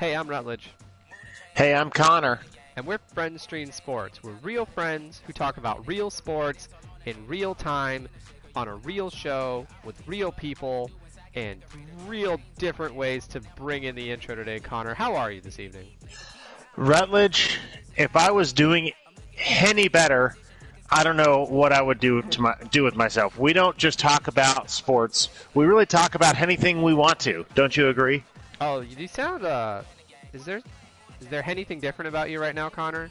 Hey, I'm Rutledge. Hey, I'm Connor. And we're Friendstream Sports. We're real friends who talk about real sports in real time on a real show with real people and real different ways to bring in the intro today. Connor, how are you this evening? Rutledge, if I was doing any better, I don't know what I would do with myself. We don't just talk about sports. We really talk about anything we want to. Don't you agree? Oh, you sound, is there anything different about you right now, Connor?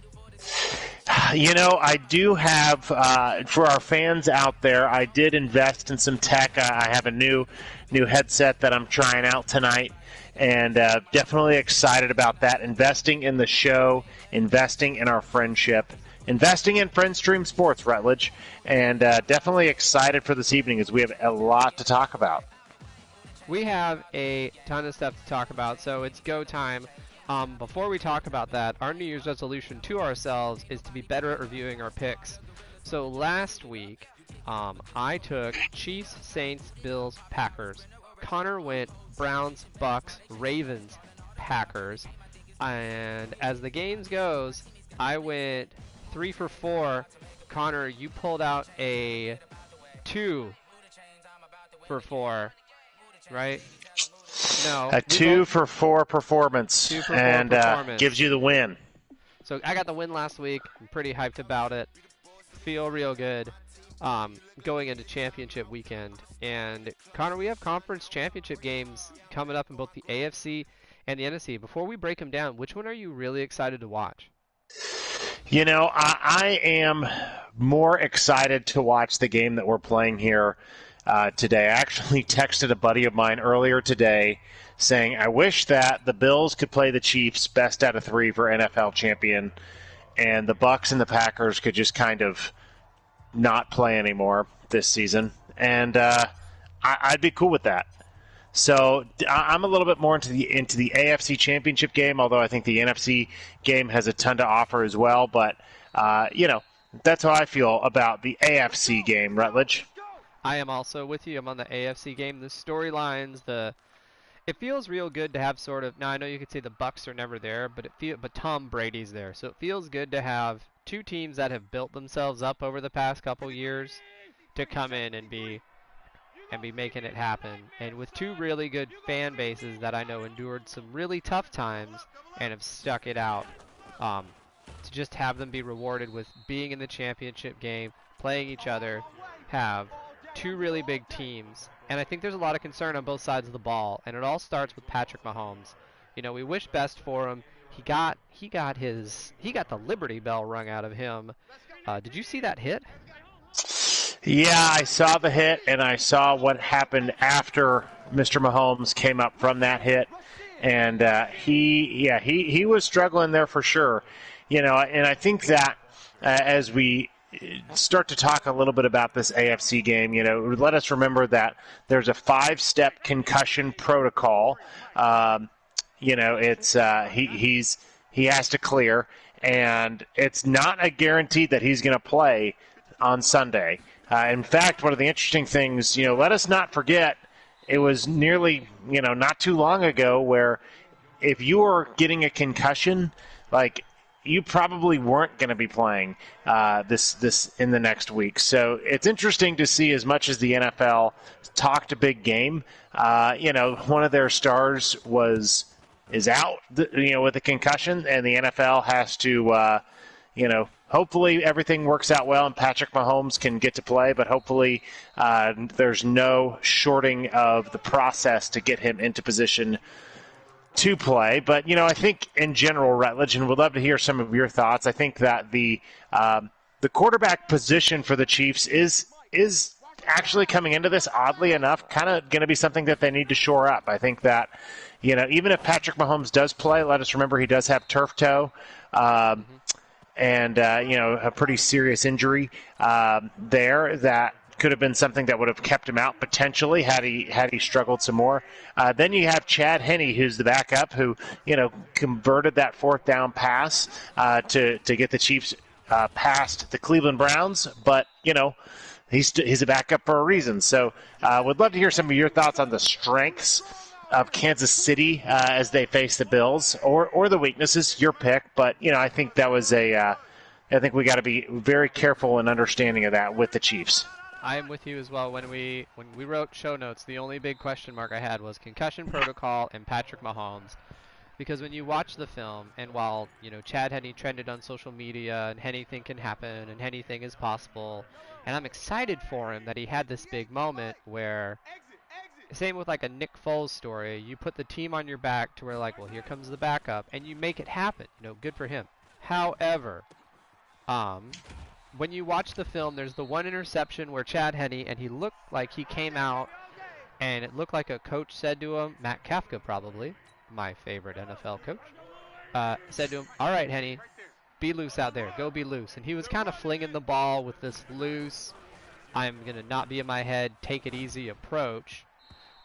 You know, I do have, for our fans out there, I did invest in some tech. I have a new headset that I'm trying out tonight, and definitely excited about that. Investing in the show, investing in our friendship, investing in Friendstream Sports, Rutledge, and definitely excited for this evening as we have a lot to talk about. We have a ton of stuff to talk about, so it's go time. Before we talk about that, our New Year's resolution to ourselves is to be better at reviewing our picks. So last week, I took Chiefs, Saints, Bills, Packers. Connor went Browns, Bucks, Ravens, Packers. And as the games goes, I went 3 for 4. Connor, you pulled out a 2 for 4, right? No. A 2 for 4 performance. 2 for 4 performance. Gives you the win. So I got the win last week. I'm pretty hyped about it. Feel real good going into championship weekend. And Connor, we have conference championship games coming up in both the AFC and the NFC. Before we break them down, which one are you really excited to watch? You know, I am more excited to watch the game that we're playing here today. I actually texted a buddy of mine earlier today saying, I wish that the Bills could play the Chiefs best out of 3 for NFL champion, and the Bucks and the Packers could just kind of not play anymore this season. And I'd be cool with that. So I'm a little bit more into the AFC championship game, although I think the NFC game has a ton to offer as well. But, you know, that's how I feel about the AFC game, Rutledge. I am also with you. I'm on the AFC game. The storylines, it feels real good to have sort of. Now I know you could say the Bucks are never there, but but Tom Brady's there, so it feels good to have two teams that have built themselves up over the past couple years to come in and be making it happen. And with two really good fan bases that I know endured some really tough times and have stuck it out, to just have them be rewarded with being in the championship game, playing each other, have two really big teams, and I think there's a lot of concern on both sides of the ball, and it all starts with Patrick Mahomes. You know, we wish best for him. He got the Liberty Bell rung out of him. Did you see that hit? Yeah, I saw the hit, and I saw what happened after Mr. Mahomes came up from that hit, and he was struggling there for sure. You know, and I think that as we start to talk a little bit about this AFC game, you know, let us remember that there's a 5-step concussion protocol. You know, it's he has to clear, and it's not a guarantee that he's going to play on Sunday. In fact, one of the interesting things, you know, let us not forget, it was nearly, you know, not too long ago where if you were getting a concussion, like, you probably weren't going to be playing this in the next week. So it's interesting to see, as much as the NFL talked a big game, you know, one of their stars is out, you know, with a concussion, and the NFL has to, you know, hopefully everything works out well and Patrick Mahomes can get to play, but hopefully there's no shorting of the process to get him into position to play. But, you know, I think in general, Rutledge, and would love to hear some of your thoughts, I think that the quarterback position for the Chiefs is actually coming into this, oddly enough, kind of going to be something that they need to shore up. I think that, you know, even if Patrick Mahomes does play, let us remember he does have turf toe. And, you know, a pretty serious injury there that could have been something that would have kept him out potentially had he struggled some more. Then you have Chad Henne, who's the backup, who, you know, converted that 4th down pass to get the Chiefs past the Cleveland Browns. But, you know, he's a backup for a reason. So would love to hear some of your thoughts on the strengths of Kansas City as they face the Bills, or the weaknesses, your pick. But I think that was I think we got to be very careful and understanding of that with the Chiefs. I am with you as well. When we wrote show notes, the only big question mark I had was concussion protocol and Patrick Mahomes. Because when you watch the film, and while Chad Henne trended on social media, and anything can happen, and anything is possible, and I'm excited for him that he had this big moment where, same with like a Nick Foles story, you put the team on your back to where like, well, here comes the backup, and you make it happen. Good for him. However, when you watch the film, there's the one interception where Chad Henne, and he looked like he came out, and it looked like a coach said to him, Matt Kafka probably, my favorite NFL coach, said to him, all right, Henne, be loose out there. Go be loose. And he was kind of flinging the ball with this loose, I'm going to not be in my head, take it easy approach.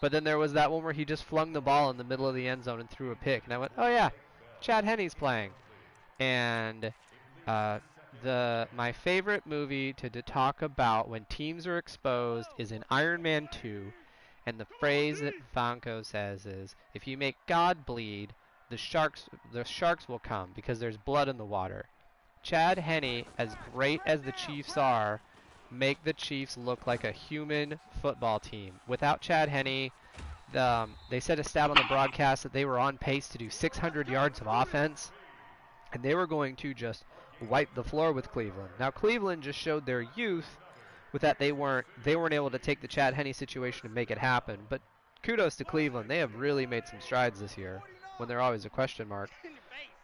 But then there was that one where he just flung the ball in the middle of the end zone and threw a pick. And I went, oh, yeah, Chad Henne's playing. And my favorite movie to talk about when teams are exposed is in Iron Man 2. And the phrase that Vanko says is, if you make God bleed, the sharks will come because there's blood in the water. Chad Henne, as great as the Chiefs are, make the Chiefs look like a human football team. Without Chad Henne, they said a stat on the broadcast that they were on pace to do 600 yards of offense, and they were going to just wipe the floor with Cleveland. Now, Cleveland just showed their youth with that they weren't able to take the Chad Henne situation and make it happen. But kudos to Cleveland. They have really made some strides this year when they're always a question mark.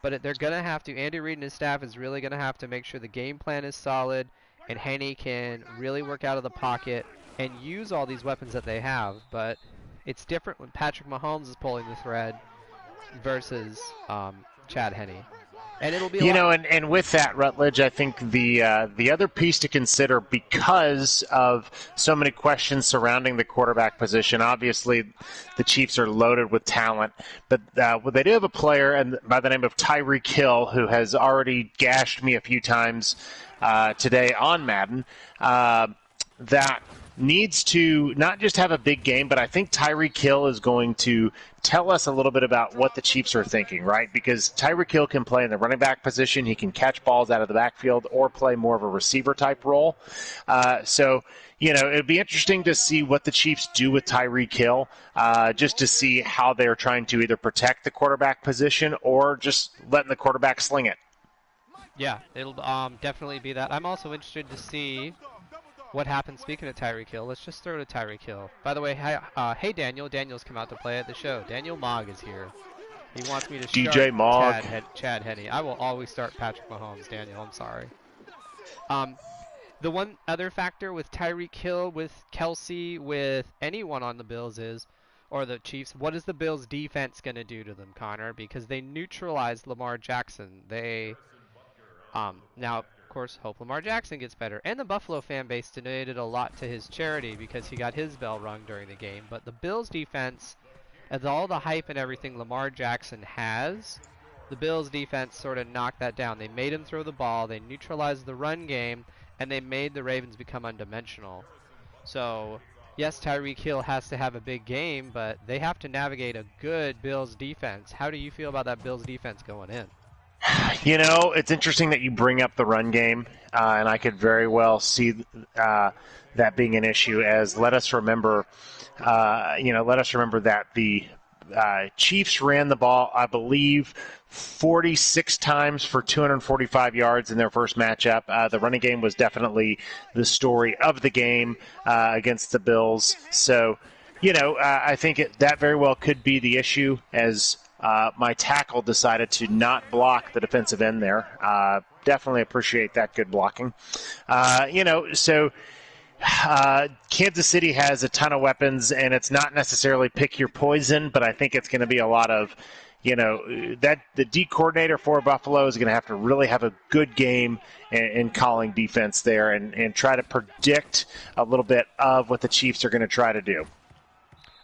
But they're going to have to, Andy Reid and his staff is really going to have to make sure the game plan is solid and Henne can really work out of the pocket and use all these weapons that they have. But it's different when Patrick Mahomes is pulling the thread versus Chad Henne. And it'll be and with that, Rutledge, I think the other piece to consider, because of so many questions surrounding the quarterback position, obviously the Chiefs are loaded with talent, but they do have a player by the name of Tyreek Hill who has already gashed me a few times today on Madden, that needs to not just have a big game, but I think Tyreek Hill is going to tell us a little bit about what the Chiefs are thinking, right? Because Tyreek Hill can play in the running back position. He can catch balls out of the backfield or play more of a receiver-type role. So it'd be interesting to see what the Chiefs do with Tyreek Hill, just to see how they're trying to either protect the quarterback position or just letting the quarterback sling it. Yeah, it'll definitely be that. I'm also interested to see what happens. Speaking of Tyreek Hill, let's just throw to Tyreek Hill. By the way, hey Daniel. Daniel's come out to play at the show. Daniel Mogg is here. He wants me to DJ start Mogg. Chad Henne. I will always start Patrick Mahomes, Daniel. I'm sorry. The one other factor with Tyreek Hill, with Kelsey, with anyone on the Bills or the Chiefs, what is the Bills' defense going to do to them, Connor? Because they neutralized Lamar Jackson. Now, of course, hope Lamar Jackson gets better. And the Buffalo fan base donated a lot to his charity because he got his bell rung during the game. But the Bills' defense, as all the hype and everything Lamar Jackson has, the Bills' defense sort of knocked that down. They made him throw the ball, they neutralized the run game, and they made the Ravens become undimensional. So, yes, Tyreek Hill has to have a big game, but they have to navigate a good Bills defense. How do you feel about that Bills defense going in? It's interesting that you bring up the run game, and I could very well see that being an issue. As let us remember that the Chiefs ran the ball, I believe, 46 times for 245 yards in their first matchup. The running game was definitely the story of the game against the Bills. So, I think that very well could be the issue, as my tackle decided to not block the defensive end there. Definitely appreciate that good blocking. Kansas City has a ton of weapons, and it's not necessarily pick your poison, but I think it's going to be a lot of, that the D coordinator for Buffalo is going to have to really have a good game in calling defense there and try to predict a little bit of what the Chiefs are going to try to do.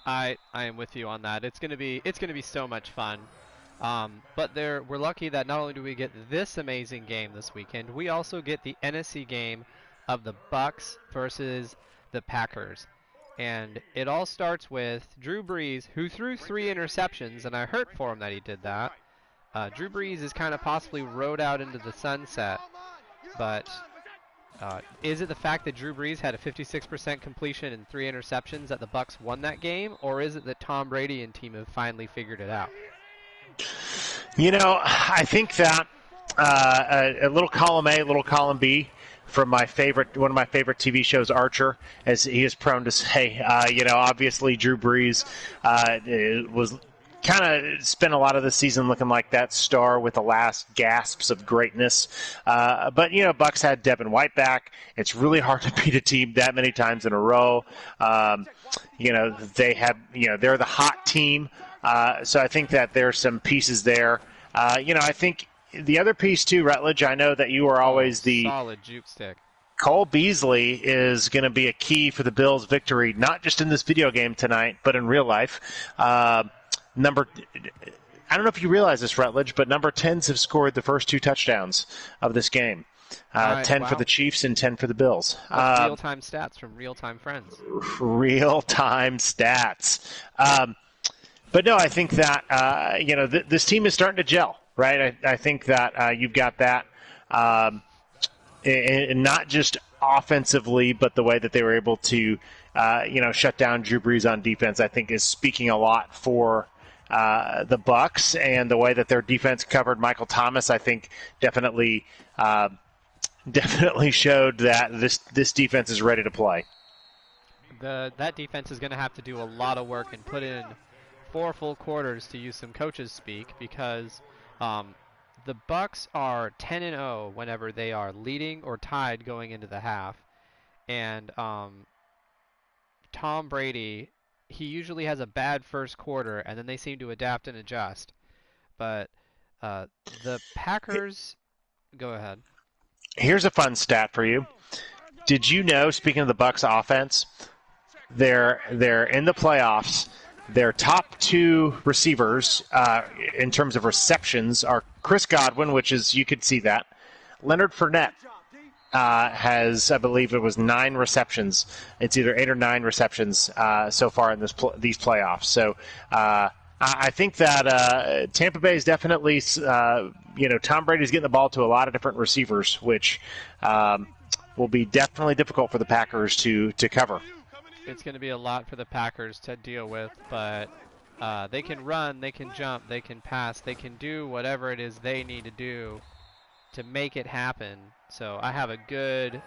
I am with you on that. It's gonna be so much fun. But we're lucky that not only do we get this amazing game this weekend, we also get the NFC game of the Bucks versus the Packers. And it all starts with Drew Brees, who threw 3 interceptions, and I hurt for him that he did that. Drew Brees is kind of possibly rode out into the sunset, but is it the fact that Drew Brees had a 56% completion and 3 interceptions that the Bucs won that game, or is it that Tom Brady and team have finally figured it out? I think that a little column A, a little column B from one of my favorite TV shows, Archer, as he is prone to say, obviously Drew Brees was kind of spent a lot of the season looking like that star with the last gasps of greatness. But, Bucs had Devin White back. It's really hard to beat a team that many times in a row. They have, they're the hot team. So I think that there's some pieces there. I think the other piece too, Rutledge, I know that you are always the solid juke stick. Cole Beasley is going to be a key for the Bills' victory, not just in this video game tonight, but in real life. I don't know if you realize this, Rutledge, but number 10s have scored the first 2 touchdowns of this game. 10 for the Chiefs and 10 for the Bills. Real-time stats from real-time friends. Real-time stats. But no, I think that, this team is starting to gel, right? I think that you've got that, and not just offensively, but the way that they were able to, shut down Drew Brees on defense, I think is speaking a lot for the Bucs, and the way that their defense covered Michael Thomas, I think definitely showed that this defense is ready to play. That defense is going to have to do a lot of work and put in 4 full quarters, to use some coaches speak, because the Bucs are 10-0 whenever they are leading or tied going into the half, and Tom Brady, he usually has a bad first quarter, and then they seem to adapt and adjust. But the Packers, go ahead. Here's a fun stat for you. Did you know, speaking of the Bucs offense, they're in the playoffs. Their top 2 receivers in terms of receptions are Chris Godwin, which is, you could see that. Leonard Fournette has, I believe it was 9 receptions. It's either 8 or 9 receptions so far in these playoffs. So I think that Tampa Bay is definitely, Tom Brady's getting the ball to a lot of different receivers, which will be definitely difficult for the Packers to cover. It's going to be a lot for the Packers to deal with, but they can run, they can jump, they can pass, they can do whatever it is they need to do to make it happen. So I have a good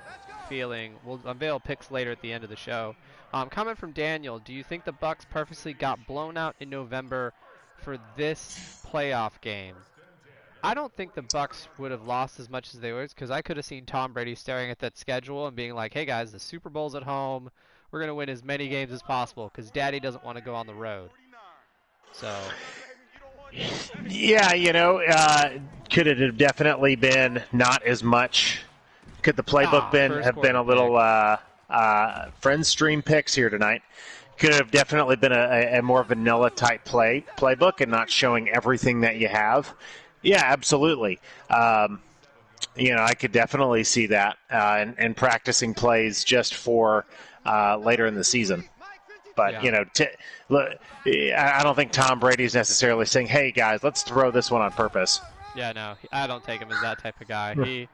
feeling. We'll unveil picks later at the end of the show. Comment from Daniel: do you think the Bucs purposely got blown out in November for this playoff game? I don't think the Bucs would have lost as much as they would, because I could have seen Tom Brady staring at that schedule and being like, hey guys, the Super Bowl's at home. We're going to win as many games as possible because Daddy doesn't want to go on the road. So, yeah, could it have definitely been not as much? Could the playbook have been a little friend stream picks here tonight? Could have definitely been a more vanilla type playbook and not showing everything that you have. Yeah, absolutely. I could definitely see that and practicing plays just for later in the season. But, I don't think Tom Brady's necessarily saying, hey, guys, let's throw this one on purpose. Yeah, no, I don't take him as that type of guy.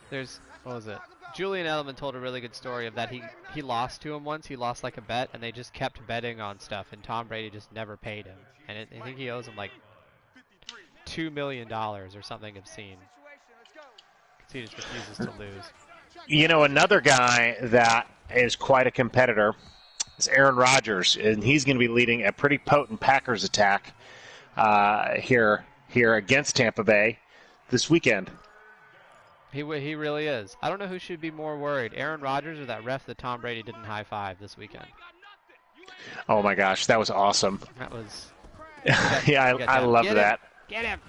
What was it? Julian Edelman told a really good story of that he lost to him once. He lost like a bet, and they just kept betting on stuff, and Tom Brady just never paid him. And I think he owes him like $2 million or something obscene. He just refuses to lose. Another guy that is quite a competitor is Aaron Rodgers, and he's going to be leading a pretty potent Packers attack here against Tampa Bay this weekend. He really is. I don't know who should be more worried, Aaron Rodgers or that ref that Tom Brady didn't high-five this weekend. Oh, my gosh, that was awesome. That was... I love that. Get him!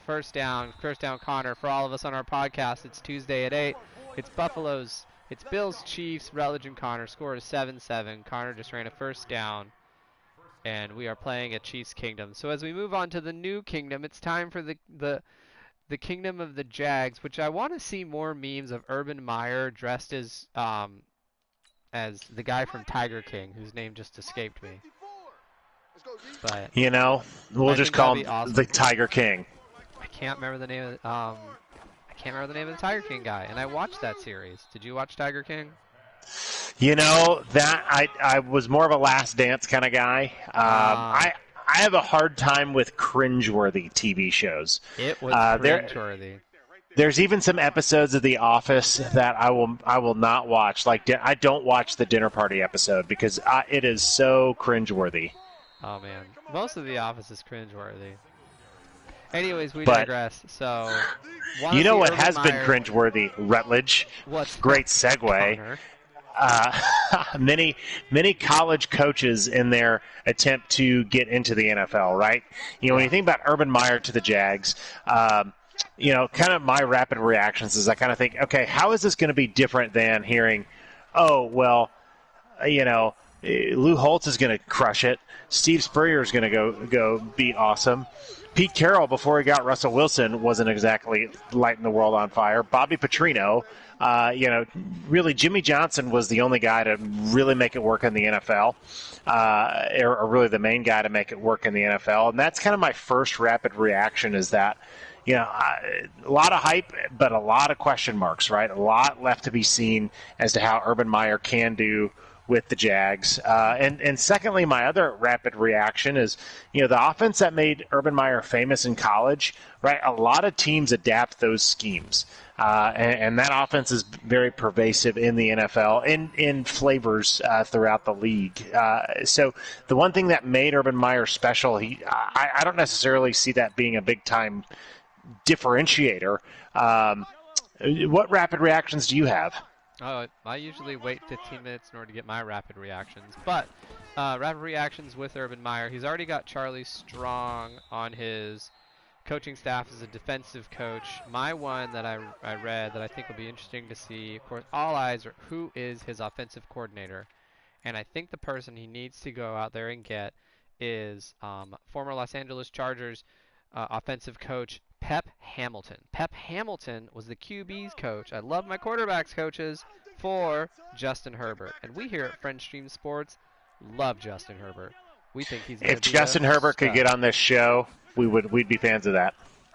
First down, Connor. For all of us on our podcast, it's Tuesday at 8. It's Bills, Chiefs, Rutledge, and Connor. Score is 7-7. Connor just ran a first down, and we are playing at Chiefs Kingdom. So as we move on to the new kingdom, it's time for the kingdom of the Jags, which I want to see more memes of Urban Meyer dressed as as the guy from Tiger King, whose name just escaped me. But we'll I just think that'd call be him the awesome. Tiger King. I can't remember the name of I can't remember the name of the Tiger King guy, and I watched that series. Did you watch Tiger King? That I was more of a Last Dance kind of guy. I have a hard time with cringeworthy TV shows. It was cringeworthy. There's even some episodes of The Office that I will not watch. Like I don't watch the dinner party episode because it is so cringeworthy. Oh man, most of The Office is cringeworthy. Anyways, we digress. So, what has been cringeworthy? Rutledge. What's great segue? Many college coaches in their attempt to get into the NFL, right? When you think about Urban Meyer to the Jags, kind of my rapid reactions is I kind of think, okay, how is this going to be different than hearing, oh, well, Lou Holtz is going to crush it. Steve Spurrier is going to go be awesome. Pete Carroll, before he got Russell Wilson, wasn't exactly lighting the world on fire. Bobby Petrino, really Jimmy Johnson was the only guy to really make it work in the NFL, or really the main guy to make it work in the NFL. And that's kind of my first rapid reaction is that, a lot of hype, but a lot of question marks, right? A lot left to be seen as to how Urban Meyer can do with the Jags. And secondly, my other rapid reaction is, the offense that made Urban Meyer famous in college, right? A lot of teams adapt those schemes. And that offense is very pervasive in the NFL, in flavors throughout the league. So the one thing that made Urban Meyer special, I don't necessarily see that being a big-time differentiator. What rapid reactions do you have? Oh, I usually wait 15 minutes in order to get my rapid reactions. But rapid reactions with Urban Meyer. He's already got Charlie Strong on his coaching staff as a defensive coach. My one that I read that I think will be interesting to see, of course, all eyes are who is his offensive coordinator. And I think the person he needs to go out there and get is former Los Angeles Chargers offensive coach Pep Hamilton. Pep Hamilton was the QB's coach. I love my quarterbacks coaches for Justin Herbert. And we here at French Stream Sports love Justin Herbert. We think he's going to be If Justin Herbert could get on this show, we'd be fans of that.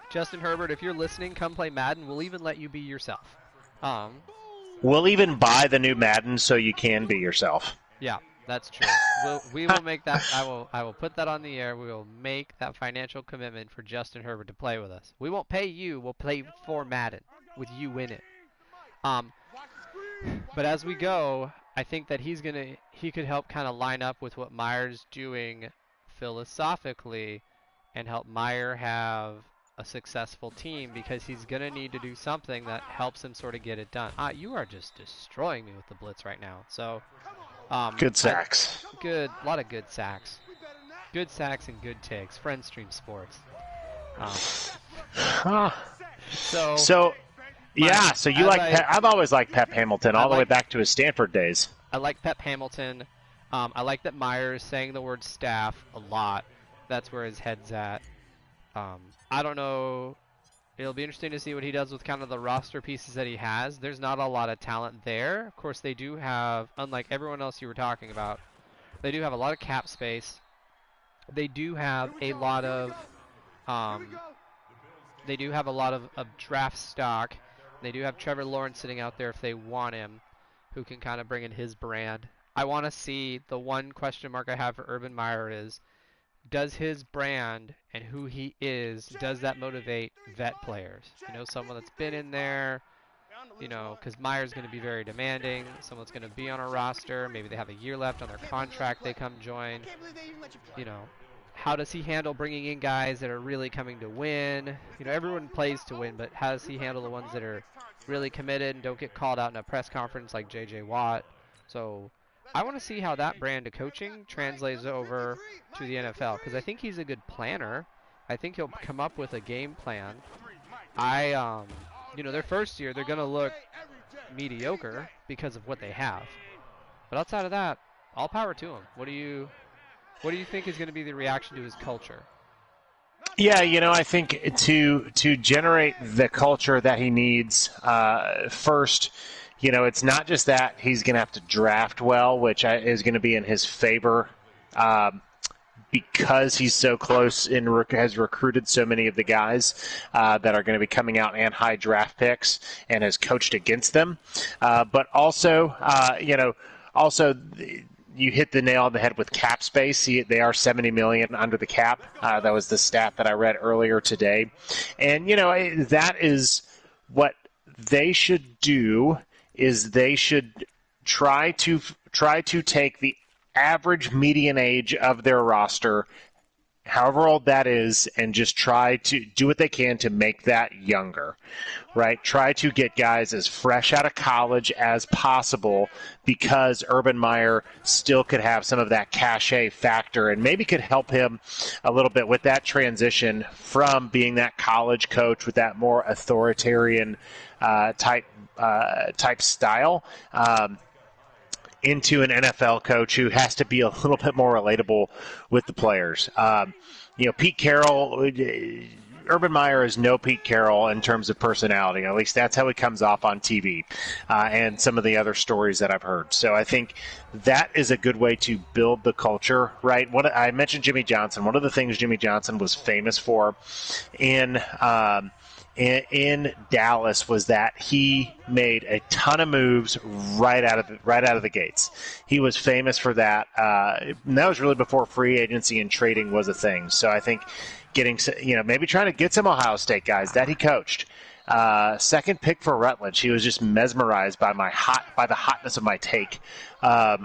Justin Herbert, if you're listening, come play Madden. We'll even let you be yourself. We'll even buy the new Madden so you can be yourself. Yeah, that's true. We will make that. I will put that on the air. We will make that financial commitment for Justin Herbert to play with us. We won't pay you. We'll play for Madden with you in it. But as we go, I think that he could help kind of line up with what Meyer's doing philosophically and help Meyer have a successful team because he's going to need to do something that helps him sort of get it done. You are just destroying me with the blitz right now. So good sacks. A lot of good sacks. Good sacks and good takes. Friend Stream Sports. So you like I've always liked Pep Hamilton all the way back to his Stanford days. I like Pep Hamilton. I like that Meyer is saying the word staff a lot. That's where his head's at. I don't know. It'll be interesting to see what he does with kind of the roster pieces that he has. There's not a lot of talent there. Of course, they do have, unlike everyone else you were talking about, they do have a lot of cap space. They do have a lot of draft stock. They do have Trevor Lawrence sitting out there if they want him, who can kind of bring in his brand. I want to see, the one question mark I have for Urban Meyer is, does his brand and who he is, does that motivate vet players? Someone that's been in there, because Meyer's going to be very demanding. Someone's going to be on a roster. Maybe they have a year left on their contract. They come join. How does he handle bringing in guys that are really coming to win? Everyone plays to win, but how does he handle the ones that are really committed and don't get called out in a press conference like J.J. Watt? So I want to see how that brand of coaching translates over to the NFL because I think he's a good planner. I think he'll come up with a game plan. Their first year, they're going to look mediocre because of what they have. But outside of that, all power to him. What do you think is going to be the reaction to his culture? Yeah, I think to generate the culture that he needs, first, it's not just that he's going to have to draft well, which is going to be in his favor. Um, because he's so close and has recruited so many of the guys that are going to be coming out and high draft picks and has coached against them. But also, also you hit the nail on the head with cap space. They are $70 million under the cap. That was the stat that I read earlier today. And, that is what they should do is they should try to take the average median age of their roster, however old that is, and just try to do what they can to make that younger, right? Try to get guys as fresh out of college as possible because Urban Meyer still could have some of that cachet factor and maybe could help him a little bit with that transition from being that college coach with that more authoritarian type style. Into an NFL coach who has to be a little bit more relatable with the players. Pete Carroll, Urban Meyer is no Pete Carroll in terms of personality. At least that's how he comes off on TV and some of the other stories that I've heard. So I think that is a good way to build the culture, right? I mentioned Jimmy Johnson. One of the things Jimmy Johnson was famous for in Dallas was that he made a ton of moves right out of the gates. He was famous for that. And that was really before free agency and trading was a thing. So I think maybe trying to get some Ohio State guys that he coached. Second pick for Rutledge. He was just mesmerized by the hotness of my take. I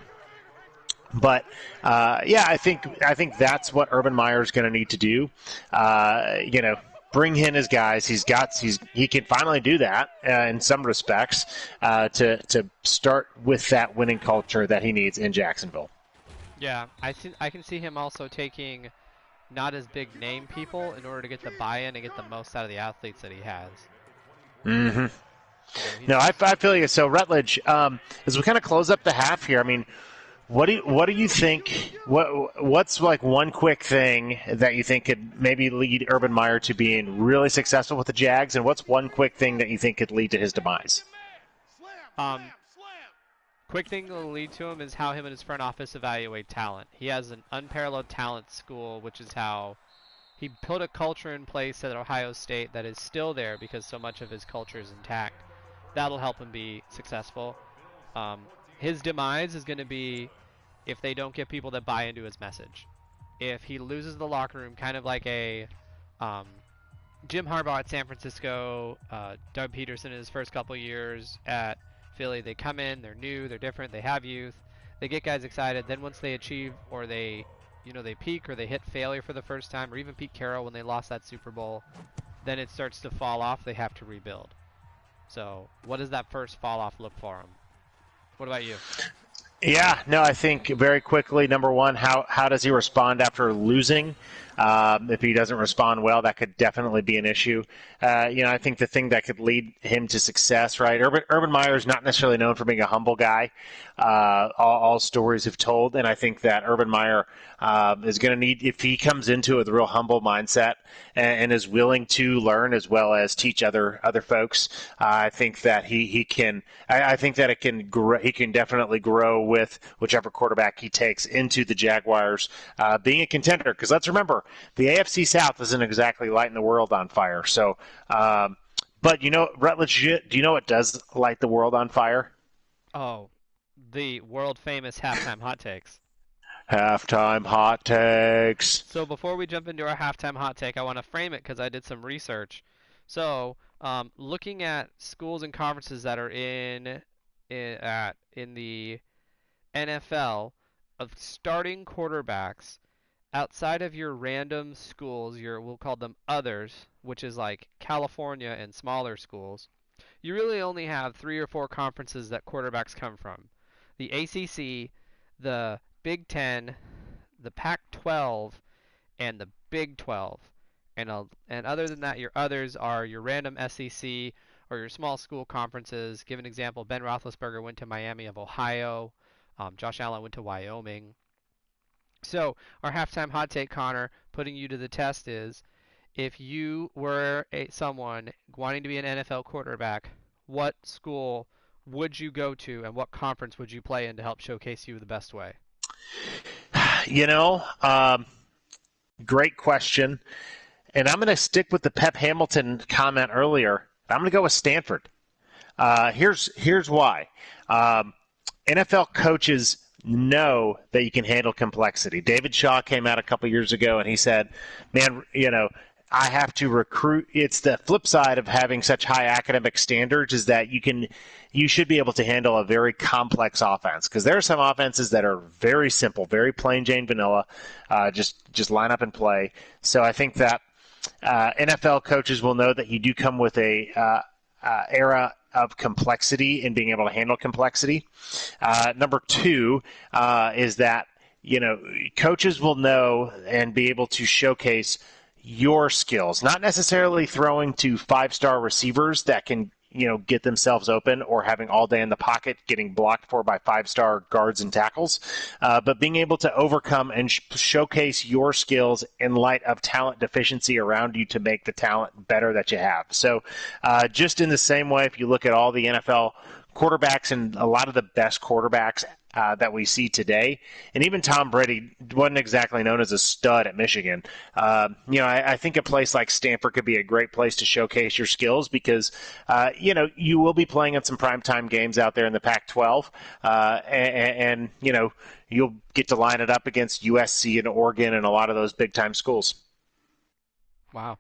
think that's what Urban Meyer is going to need to do. Bring in his guys. He can finally do that in some respects to start with that winning culture that he needs in Jacksonville. Yeah, I can see him also taking not as big name people in order to get the buy-in and get the most out of the athletes that he has. Mm-hmm. No, I feel you. So Rutledge, as we kind of close up the half here, I mean, what do you think? What's like one quick thing that you think could maybe lead Urban Meyer to being really successful with the Jags, and what's one quick thing that you think could lead to his demise? Quick thing that will lead to him is how him and his front office evaluate talent. He has an unparalleled talent school, which is how he put a culture in place at Ohio State that is still there because so much of his culture is intact. That'll help him be successful. His demise is going to be if they don't get people that buy into his message. If he loses the locker room, kind of like a Jim Harbaugh at San Francisco, Doug Peterson in his first couple years at Philly, they come in, they're new, they're different, they have youth, they get guys excited. Then once they achieve or they peak or they hit failure for the first time, or even Pete Carroll when they lost that Super Bowl, then it starts to fall off. They have to rebuild. So what does that first fall off look for him? What about you? Yeah, no, I think very quickly, number one, how does he respond after losing? If he doesn't respond well, that could definitely be an issue. I think the thing that could lead him to success, right? Urban Meyer is not necessarily known for being a humble guy. All stories have told, and I think that Urban Meyer is going to need, if he comes into it with a real humble mindset and is willing to learn as well as teach other folks, I think that he can. I think that it can grow. He can definitely grow with whichever quarterback he takes into the Jaguars being a contender. Because let's remember, the AFC South isn't exactly lighting the world on fire. So, but Rutledge, do you know what does light the world on fire? Oh, the world famous halftime hot takes. Halftime hot takes. So before we jump into our halftime hot take, I want to frame it because I did some research. So, looking at schools and conferences that are in the NFL of starting quarterbacks outside of your random schools, we'll call them others, which is like California and smaller schools. You really only have 3 or 4 conferences that quarterbacks come from. The ACC, the Big 10, the Pac-12, and the Big 12. And other than that, your others are your random SEC or your small school conferences. Give an example, Ben Roethlisberger went to Miami of Ohio. Josh Allen went to Wyoming. So our halftime hot take, Connor, putting you to the test is, if you were someone wanting to be an NFL quarterback, what school would you go to, and what conference would you play in to help showcase you the best way? You know, great question. And I'm going to stick with the Pep Hamilton comment earlier. I'm going to go with Stanford. Here's why. NFL coaches know that you can handle complexity. David Shaw came out a couple years ago and he said, "Man, I have to recruit." It's the flip side of having such high academic standards is that you should be able to handle a very complex offense, because there are some offenses that are very simple, very plain Jane vanilla, just line up and play. So I think that NFL coaches will know that you do come with a era of complexity and being able to handle complexity. Number two is that coaches will know and be able to showcase your skills, not necessarily throwing to five-star receivers that can get themselves open, or having all day in the pocket getting blocked for by five-star guards and tackles, but being able to overcome and showcase your skills in light of talent deficiency around you to make the talent better that you have. So just in the same way, if you look at all the NFL quarterbacks and a lot of the best quarterbacks that we see today, and even Tom Brady wasn't exactly known as a stud at Michigan. I think a place like Stanford could be a great place to showcase your skills, because you will be playing in some primetime games out there in the Pac-12, and you'll get to line it up against USC and Oregon and a lot of those big-time schools. Wow.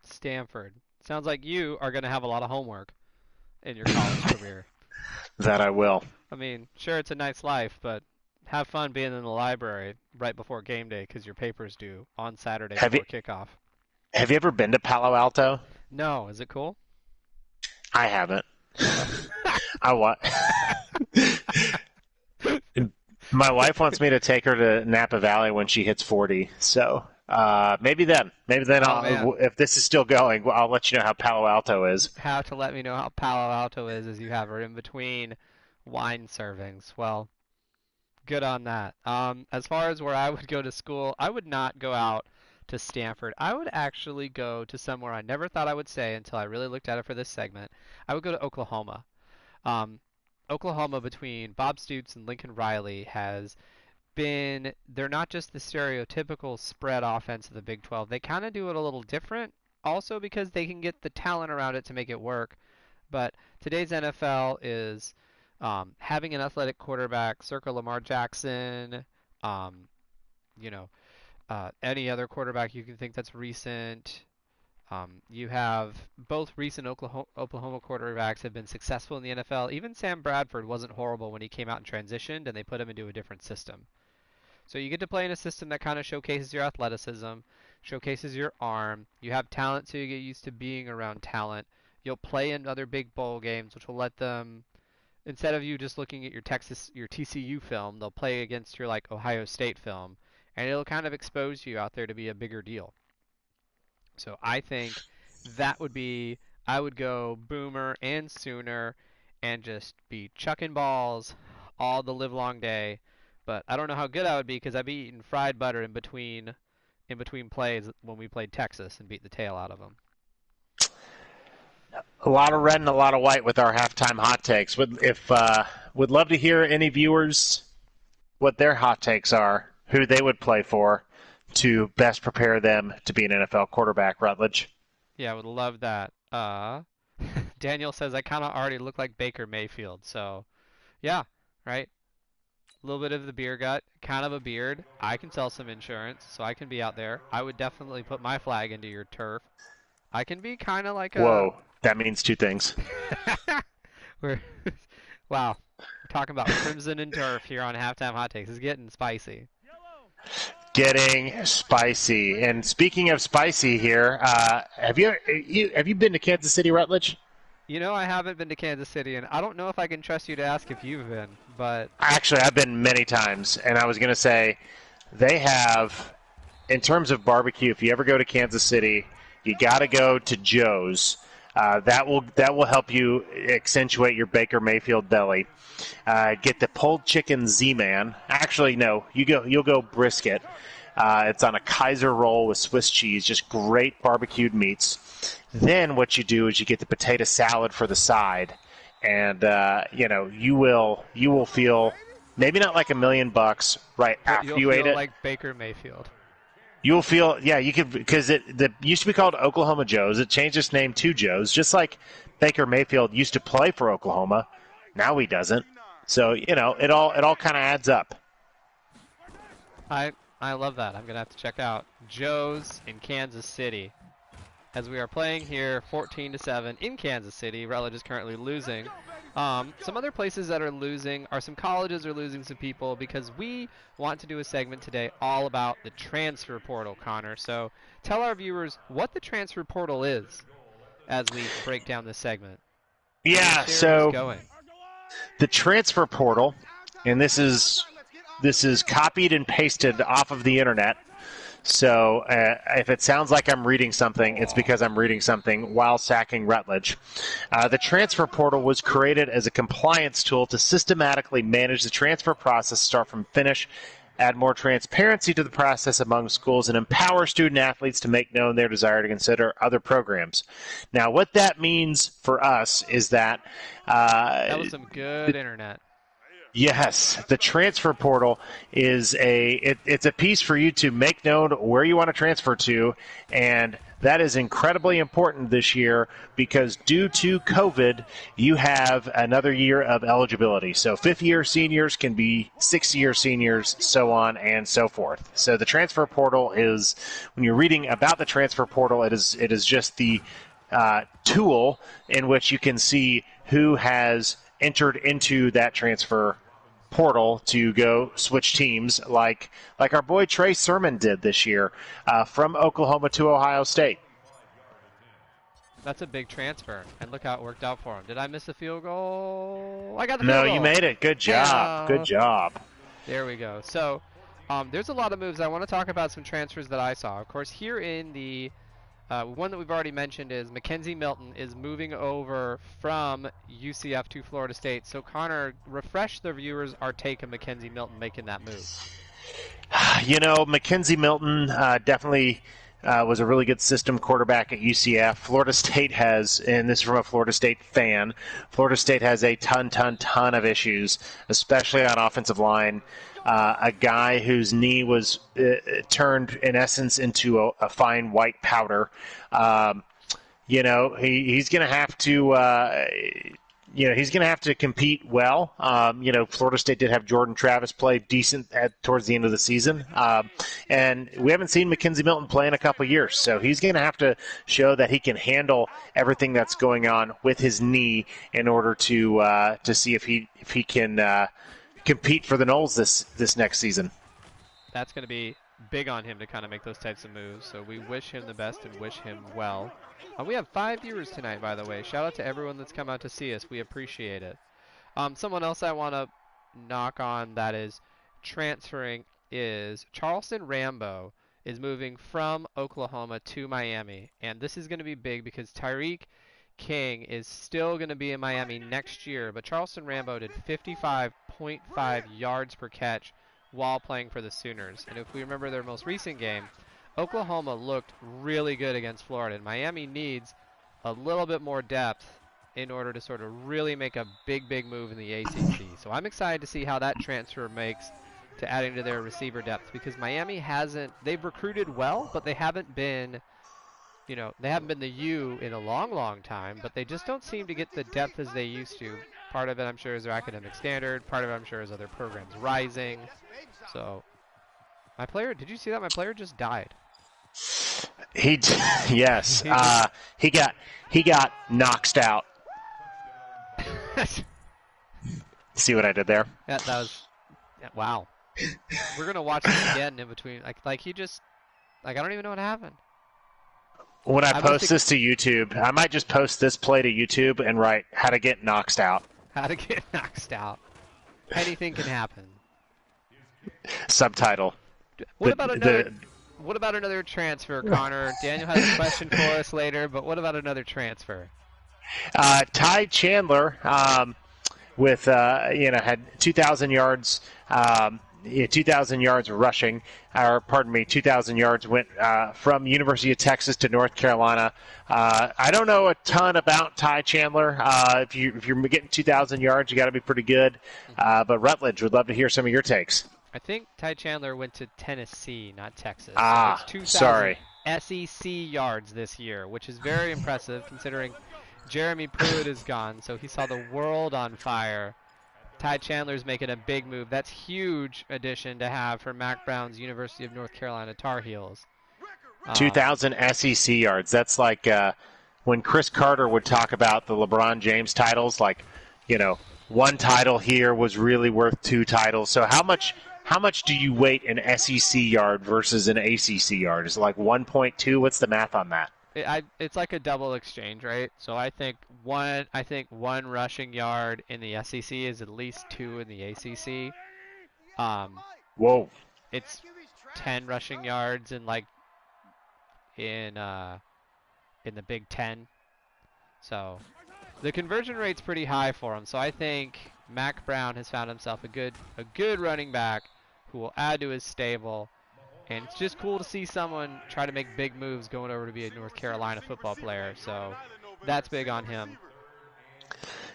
Stanford. Sounds like you are going to have a lot of homework in your college career. That I will. I mean, sure, it's a nice life, but have fun being in the library right before game day, because your paper's due on Saturday before kickoff. Have you ever been to Palo Alto? No. Is it cool? I haven't. I want. My wife wants me to take her to Napa Valley when she hits 40, so maybe then if this is still going, I'll let you know how Palo Alto is. You have to let me know how Palo Alto is, as you have her in between wine servings. Well, good on that. As far as where I would go to school, I would not go out to Stanford. I would actually go to somewhere I never thought I would say until I really looked at it for this segment. I would go to Oklahoma. Oklahoma, between Bob Stoops and Lincoln Riley, they're not just the stereotypical spread offense of the Big 12. They kind of do it a little different, also because they can get the talent around it to make it work. But today's NFL is having an athletic quarterback, circa Lamar Jackson, any other quarterback you can think that's recent. You have both recent Oklahoma quarterbacks have been successful in the NFL. Even Sam Bradford wasn't horrible when he came out and transitioned, and they put him into a different system. So you get to play in a system that kind of showcases your athleticism, showcases your arm. You have talent, so you get used to being around talent. You'll play in other big bowl games, which will let them, instead of you just looking at your TCU film, they'll play against your Ohio State film, and it'll kind of expose you out there to be a bigger deal. So I think I would go Boomer and Sooner and just be chucking balls all the livelong day. But I don't know how good I would be, because I'd be eating fried butter in between plays when we played Texas and beat the tail out of them. A lot of red and a lot of white with our halftime hot takes. Would love to hear any viewers what their hot takes are, who they would play for to best prepare them to be an NFL quarterback, Rutledge. Yeah, I would love that. Daniel says I kind of already look like Baker Mayfield, so yeah, right? A little bit of the beer gut, kind of a beard. I can sell some insurance, so I can be out there. I would definitely put my flag into your turf. I can be kind of like Whoa, that means two things. Wow, we're talking about crimson and turf here on Halftime Hot Takes. It's getting spicy. Getting spicy. And speaking of spicy here, have you been to Kansas City, Rutledge? I haven't been to Kansas City, and I don't know if I can trust you to ask if you've been, but... Actually, I've been many times, and I was going to say, they have, in terms of barbecue, if you ever go to Kansas City, you got to go to Joe's. That will help you accentuate your Baker Mayfield belly. Get the pulled chicken Z-Man. Actually, no, you'll go brisket. It's on a Kaiser roll with Swiss cheese, just great barbecued meats. Then what you do is you get the potato salad for the side, and you will feel maybe not like $1 million right after you ate it. Like Baker Mayfield. You'll feel, you could, because it used to be called Oklahoma Joe's. It changed its name to Joe's, just like Baker Mayfield used to play for Oklahoma. Now he doesn't. So, it all kind of adds up. I love that. I'm going to have to check out Joe's in Kansas City. As we are playing here 14-7 in Kansas City. Rutledge is currently losing. Some other places that are losing are some colleges are losing some people because we want to do a segment today all about the transfer portal, Connor. So tell our viewers what the transfer portal is as we break down this segment. Yeah, so the transfer portal, and this is copied and pasted off of the internet. So if it sounds like I'm reading something, it's because I'm reading something while sacking Rutledge. The transfer portal was created as a compliance tool to systematically manage the transfer process start from finish, add more transparency to the process among schools, and empower student athletes to make known their desire to consider other programs. Now, what that means for us is that... that was some good internet. Yes, the transfer portal is it's a piece for you to make known where you want to transfer to, and that is incredibly important this year because due to COVID, you have another year of eligibility. So fifth-year seniors can be sixth-year seniors, so on and so forth. So the transfer portal is, when you're reading about the transfer portal, it is just the tool in which you can see who has entered into that transfer portal to go switch teams like our boy Trey Sermon did this year from Oklahoma to Ohio State. That's a big transfer, and look how it worked out for him. Did I miss a field goal? I got the field goal. No, you made it. Good job. Good job. There we go. So there's a lot of moves. I want to talk about some transfers that I saw. Of course, here in the one that we've already mentioned is Mackenzie Milton is moving over from UCF to Florida State. So, Connor, refresh the viewers our take of Mackenzie Milton making that move. Mackenzie Milton definitely was a really good system quarterback at UCF. Florida State has, and this is from a Florida State fan, Florida State has a ton of issues, especially on offensive line. A guy whose knee was turned, in essence, into a fine white powder. He's going to have to, he's going to have to compete well. Florida State did have Jordan Travis play decent towards the end of the season. And we haven't seen Mackenzie Milton play in a couple years. So he's going to have to show that he can handle everything that's going on with his knee in order to see if he can compete for the Noles this next season. That's going to be big on him to kind of make those types of moves. So we wish him the best and wish him well. We have 5 viewers tonight, by the way. Shout out to everyone that's come out to see us. We appreciate it. Someone else I want to knock on that is transferring is Charleston Rambo is moving from Oklahoma to Miami. And this is going to be big because Tyreek King is still going to be in Miami next year, but Charleston Rambo did 55.5 yards per catch while playing for the Sooners. And if we remember their most recent game, Oklahoma looked really good against Florida, and Miami needs a little bit more depth in order to sort of really make a big move in the ACC. So I'm excited to see how that transfer makes to adding to their receiver depth because Miami they've recruited well, but they haven't been they haven't been the U in a long time, but they just don't seem to get the depth as they used to. Part of it, I'm sure, is their academic standard. Part of it, I'm sure, is other programs rising. So, did you see that? My player just died. Yes. He got knocked out. See what I did there? Yeah, that was, wow. We're going to watch this again in between. Like he just, I don't even know what happened. When I post this to YouTube, I might just post this play to YouTube and write how to get knocked out. How to get knocked out. Anything can happen. Subtitle. What about another transfer, Connor? Daniel has a question for us later, but what about another transfer? Ty Chandler with had 2,000 yards 2,000 yards rushing, or pardon me, 2,000 yards went from University of Texas to North Carolina. I don't know a ton about Ty Chandler. If you're getting 2,000 yards, you got to be pretty good. But Rutledge, would love to hear some of your takes. I think Ty Chandler went to Tennessee, not Texas. Ah, so it's 2,000 sorry. SEC yards this year, which is very impressive considering Jeremy Pruitt is gone, so he saw the world on fire. Ty Chandler's making a big move. That's huge addition to have for Mac Brown's University of North Carolina Tar Heels. 2,000 SEC yards. That's like when Chris Carter would talk about the LeBron James titles, like, one title here was really worth 2 titles. So how much do you weight an SEC yard versus an ACC yard? Is it like 1.2? What's the math on that? It's like a double exchange, right? So I think one rushing yard in the SEC is at least 2 in the ACC. Whoa. It's 10 rushing yards in in the Big Ten. So the conversion rate's pretty high for him. So I think Mac Brown has found himself a good running back who will add to his stable. And it's just cool to see someone try to make big moves going over to be a North Carolina football player. So that's big on him.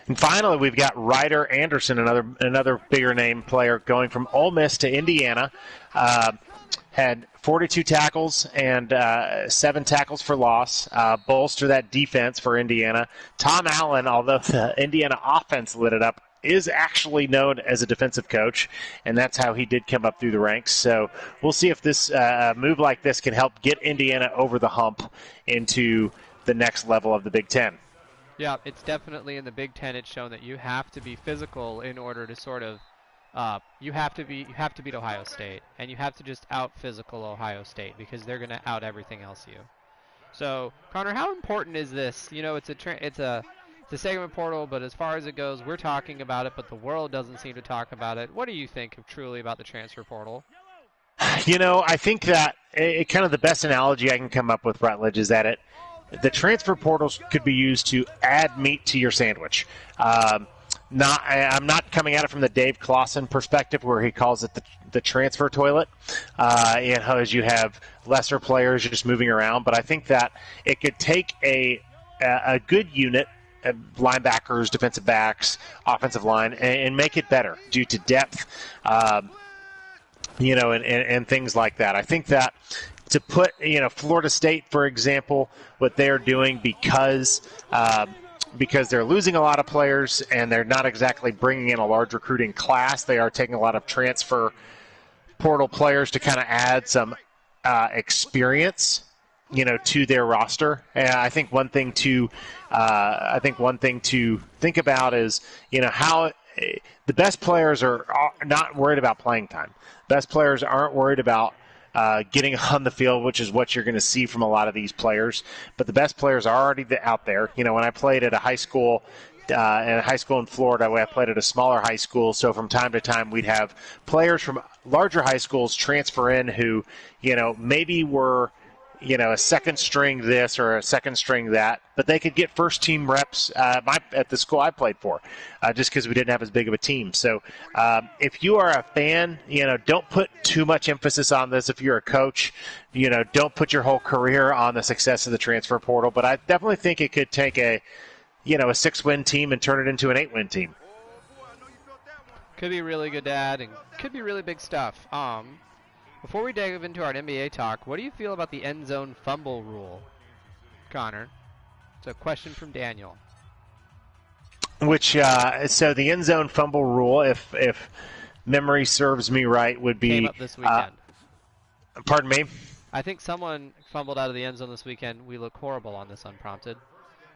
And finally, we've got Ryder Anderson, another bigger name player, going from Ole Miss to Indiana. Had 42 tackles and 7 tackles for loss. Bolster that defense for Indiana. Tom Allen, although the Indiana offense lit it up, is actually known as a defensive coach, and that's how he did come up through the ranks. So we'll see if this move like this can help get Indiana over the hump into the next level of the Big Ten. Yeah, it's definitely in the Big Ten. It's shown that you have to be physical in order to sort of you have to beat Ohio State, and you have to just out physical Ohio State because they're going to out everything else you. So Connor, how important is this? It's a segment portal, but as far as it goes, we're talking about it, but the world doesn't seem to talk about it. What do you think truly about the transfer portal? I think that kind of the best analogy I can come up with, Rutledge, is that the transfer portals could be used to add meat to your sandwich. I'm not coming at it from the Dave Clawson perspective where he calls it the transfer toilet, as you have lesser players just moving around. But I think that it could take a good unit, linebackers, defensive backs, offensive line, and make it better due to depth, and things like that. I think that to put, Florida State, for example, what they're doing because they're losing a lot of players and they're not exactly bringing in a large recruiting class. They are taking a lot of transfer portal players to kind of add some experience, to their roster. And I think one thing to think about is, how the best players are not worried about playing time. Best players aren't worried about getting on the field, which is what you're going to see from a lot of these players. But the best players are already out there. When I played at a high school, in Florida, I played at a smaller high school. So from time to time, we'd have players from larger high schools transfer in who, maybe were, a second string this or a second string that, but they could get first team reps at the school I played for, just because we didn't have as big of a team. So if you are a fan, don't put too much emphasis on this. If you're a coach, don't put your whole career on the success of the transfer portal. But I definitely think it could take a 6-win team and turn it into an 8-win team. Could be really good to add, and could be really big stuff. Before we dive into our NBA talk, what do you feel about the end zone fumble rule, Connor? It's a question from Daniel. So the end zone fumble rule, if memory serves me right, would be came up this weekend. Pardon me? I think someone fumbled out of the end zone this weekend. We look horrible on this unprompted.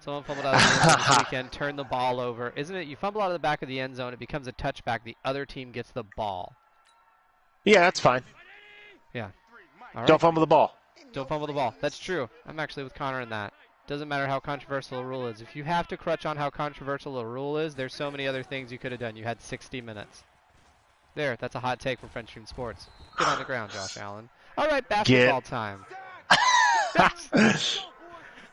Someone fumbled out of the end zone this weekend, turned the ball over. Isn't it? You fumble out of the back of the end zone, it becomes a touchback. The other team gets the ball. Yeah, that's fine. Yeah. All right. Don't fumble the ball. Don't fumble the ball. That's true. I'm actually with Connor in that. Doesn't matter how controversial a rule is. If you have to crutch on how controversial a rule is, there's so many other things you could have done. You had 60 minutes. There, that's a hot take from French Stream Sports. Get on the ground, Josh Allen. All right, basketball time.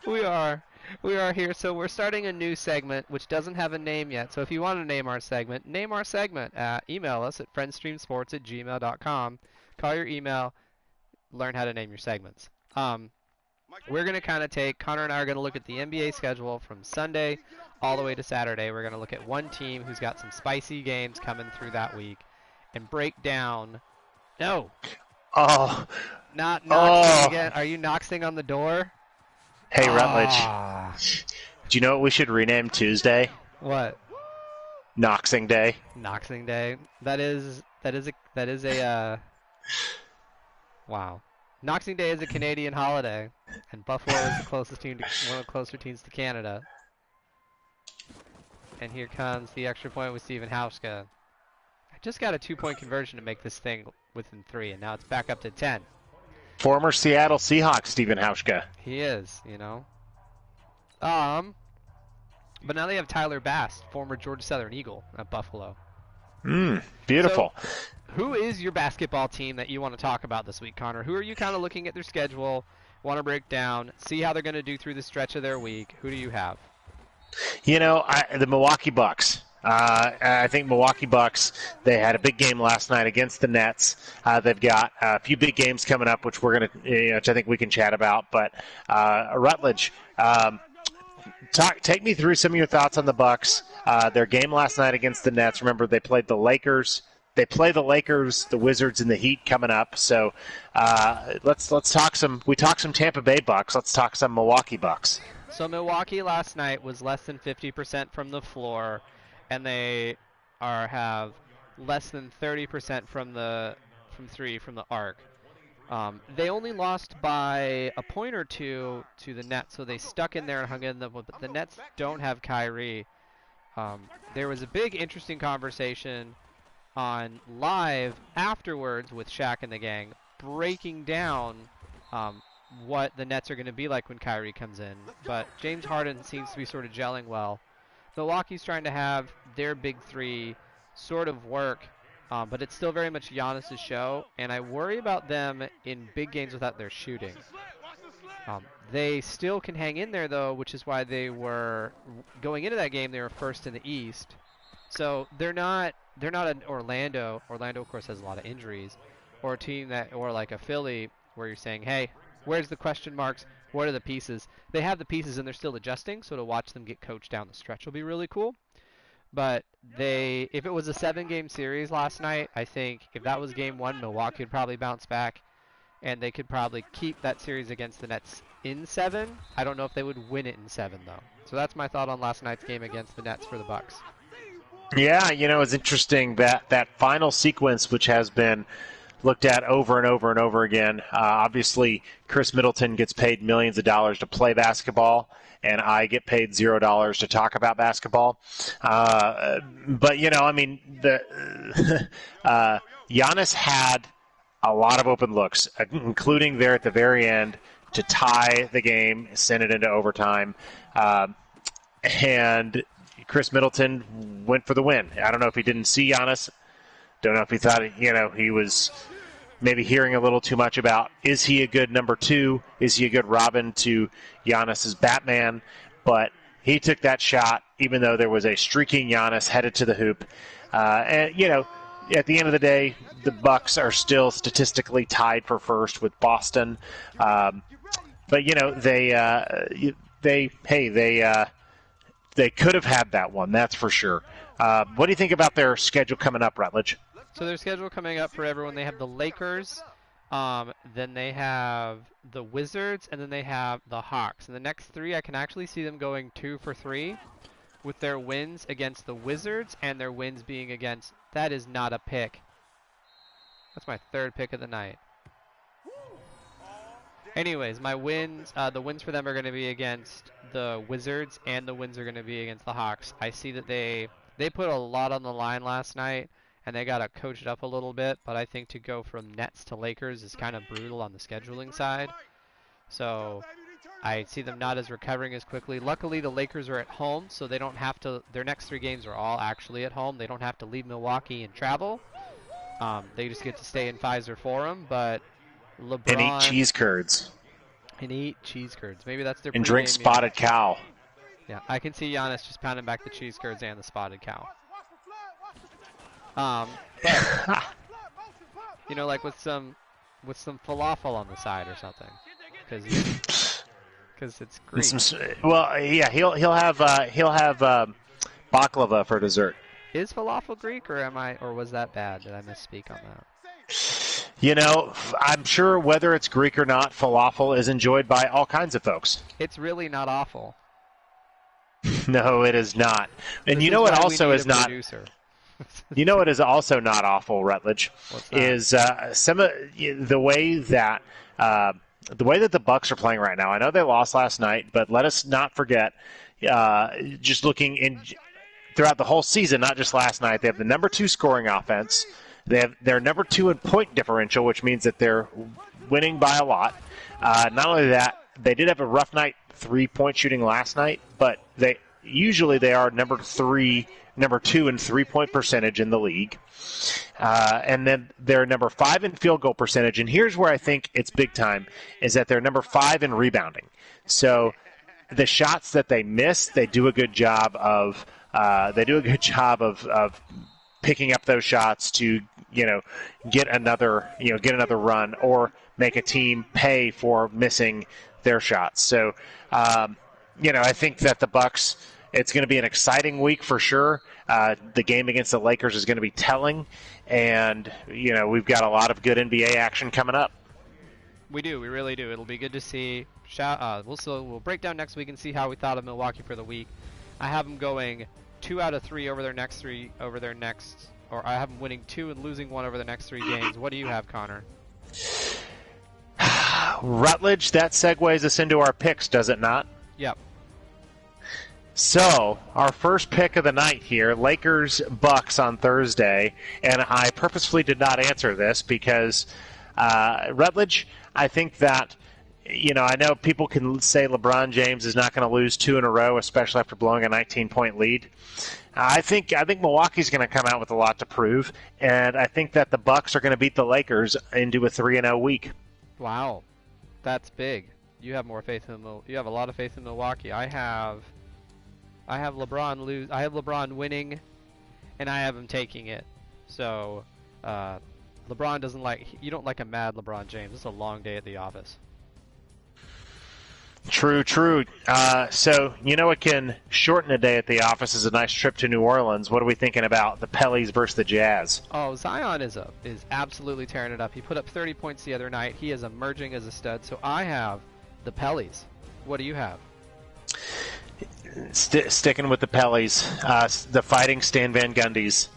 We are We are here, so we're starting a new segment which doesn't have a name yet. So if you want to name our segment, name our segment. Email us at friendstreamsports@gmail.com. Call your email, learn how to name your segments. We're going to kind of Connor and I are going to look at the NBA schedule from Sunday all the way to Saturday. We're going to look at one team who's got some spicy games coming through that week and break down. No, Oh, not Noxing oh. again. Are you Noxing on the door? Hey, Rutledge. Ah, Do you know what we should rename Tuesday? what? Noxing Day. Noxing Day. That is a wow. Noxing Day is a Canadian holiday, and Buffalo is the closest team to one of the closer teams to Canada. And here comes the extra point with Steven Hauschka. I just got a 2-point conversion to make this thing within 3, and now it's back up to 10. Former Seattle Seahawks Steven Hauschka. He is, you know. But now they have Tyler Bass, former Georgia Southern Eagle at Buffalo. Beautiful. So, who is your basketball team that you want to talk about this week, Connor? Who are you kind of looking at their schedule, want to break down, see how they're going to do through the stretch of their week? Who do you have? You know, the Milwaukee Bucks. I think Milwaukee Bucks, they had a big game last night against the Nets. They've got a few big games coming up, which we're going to, which I think we can chat about. But Rutledge, take me through some of your thoughts on the Bucks. Their game last night against the Nets. Remember, they played the Lakers. They play the Lakers, the Wizards, and the Heat coming up. So let's talk some. We talk some Tampa Bay Bucks. Let's talk some Milwaukee Bucks. So Milwaukee last night was less than 50% from the floor, and they have less than 30% from three from the arc. They only lost by a point or two to the Nets, so they stuck in there and hung in them. But the Nets don't have Kyrie. There was a big, interesting conversation on live afterwards with Shaq and the gang, breaking down what the Nets are going to be like when Kyrie comes in. But James Harden seems to be sort of gelling well. Milwaukee's trying to have their big three sort of work, but it's still very much Giannis's show, and I worry about them in big games without their shooting. They still can hang in there, though, which is why they were going into that game. They were first in the East, so they're not an Orlando. Orlando, of course, has a lot of injuries, or a team or like a Philly, where you're saying, hey, where's the question marks? What are the pieces? They have the pieces and they're still adjusting, so to watch them get coached down the stretch will be really cool. But if it was a 7-game series last night, I think if that was game 1, Milwaukee would probably bounce back, and they could probably keep that series against the Nets in 7. I don't know if they would win it in 7, though. So that's my thought on last night's game against the Nets for the Bucks. Yeah, it's interesting that final sequence, which has been looked at over and over and over again. Obviously, Chris Middleton gets paid millions of dollars to play basketball, and I get paid $0 to talk about basketball. But Giannis had a lot of open looks, including there at the very end to tie the game, send it into overtime, and Chris Middleton went for the win. I don't know if he didn't see Giannis. Don't know if he thought, he was maybe hearing a little too much about, is he a good number 2? Is he a good Robin to Giannis's Batman? But he took that shot, even though there was a streaking Giannis headed to the hoop. At the end of the day, the Bucks are still statistically tied for first with Boston. But they could have had that one, that's for sure. What do you think about their schedule coming up, Rutledge? So their schedule coming up for everyone, they have the Lakers, then they have the Wizards, and then they have the Hawks. And the next 3, I can actually see them going 2 for 3 with their wins against the Wizards and their wins being against, that is not a pick. That's my 3rd pick of the night. Anyways, my wins, the wins for them are going to be against the Wizards, and the wins are going to be against the Hawks. I see that they put a lot on the line last night, and they got to coach it up a little bit, but I think to go from Nets to Lakers is kind of brutal on the scheduling side. So I see them not as recovering as quickly. Luckily, the Lakers are at home, so they don't have to, their next 3 games are all actually at home. They don't have to leave Milwaukee and travel. They just get to stay in Pfizer Forum, but LeBron... And eat cheese curds. And eat cheese curds. Maybe that's their and pregame drink meal. spotted cow. Yeah, I can see Giannis just pounding back the cheese curds and the spotted cow. But you know, like with some falafel on the side or something, because it's Greek. Well, yeah, he'll have baklava for dessert. Is falafel Greek, or was that bad? Did I misspeak on that? You know, I'm sure whether it's Greek or not, falafel is enjoyed by all kinds of folks. It's really not awful. No, it is not. And you know what also is not? You know what is also not awful, Rutledge? What's that? Is some of the way that the Bucks are playing right now. I know they lost last night, but let us not forget. Just looking in throughout the whole season, not just last night, they have the number 2 scoring offense. They're number 2 in point differential, which means that they're winning by a lot. Not only that, they did have a rough night 3-point shooting last night, but they are number 2 in 3-point percentage in the league. And then they're number 5 in field goal percentage. And here's where I think it's big time, is that they're number 5 in rebounding. So the shots that they miss, they do a good job of picking up those shots to, get another run or make a team pay for missing their shots. So, I think that the Bucks, it's going to be an exciting week for sure. The game against the Lakers is going to be telling, and we've got a lot of good NBA action coming up. We do, we really do. It'll be good to see. We'll break down next week and see how we thought of Milwaukee for the week. I have them going 2 out of 3 over their next 3 or I have them winning 2 and losing 1 over the next 3 games. What do you have, Connor? Rutledge, that segues us into our picks, does it not? Yep. So, our first pick of the night here, Lakers-Bucks on Thursday, and I purposefully did not answer this because, Rutledge, I think that, I know people can say LeBron James is not going to lose 2 in a row, especially after blowing a 19-point lead. I think Milwaukee's going to come out with a lot to prove, and I think that the Bucks are going to beat the Lakers into a 3-0 week. Wow, that's big. You have more faith in you have a lot of faith in Milwaukee. I have LeBron winning, and I have him taking it. So, LeBron you don't like a mad LeBron James. It's a long day at the office. True. So, what can shorten a day at the office is a nice trip to New Orleans. What are we thinking about? The Pellies versus the Jazz. Oh, Zion is absolutely tearing it up. He put up 30 points the other night. He is emerging as a stud. So I have the Pellies. What do you have? Sticking with the Pellies, the Fighting Stan Van Gundy's.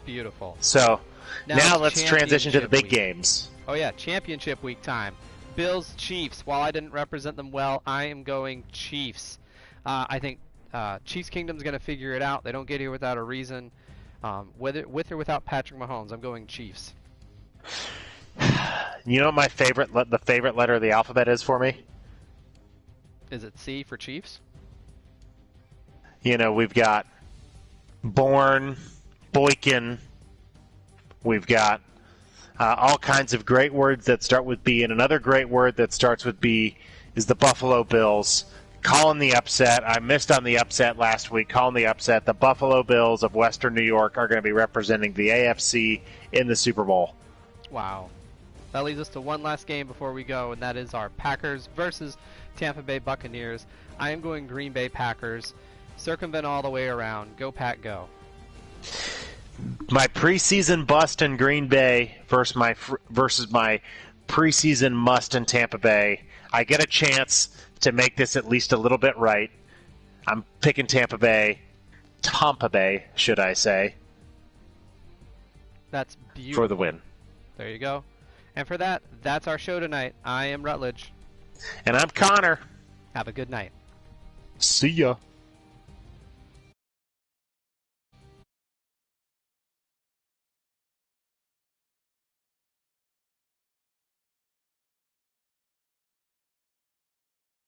Beautiful. So now let's transition to the big games. Oh yeah, championship week time. Bills, Chiefs. While I didn't represent them well, I am going Chiefs. I think Chiefs Kingdom's going to figure it out. They don't get here without a reason. With or without Patrick Mahomes, I'm going Chiefs. You know what the favorite letter of the alphabet is for me? Is it C for Chiefs? We've got Bourne, Boykin. We've got all kinds of great words that start with B, and another great word that starts with B is the Buffalo Bills. Calling the upset. I missed on the upset last week. Calling the upset. The Buffalo Bills of Western New York are going to be representing the AFC in the Super Bowl. Wow. That leads us to one last game before we go, and that is our Packers versus Tampa Bay Buccaneers. I am going Green Bay Packers. Circumvent all the way around. Go, Pack, go. My preseason bust in Green Bay versus my preseason must in Tampa Bay. I get a chance to make this at least a little bit right. I'm picking Tampa Bay, should I say. That's beautiful. For the win. There you go. And for that, that's our show tonight. I am Rutledge. And I'm Connor. Have a good night. See ya.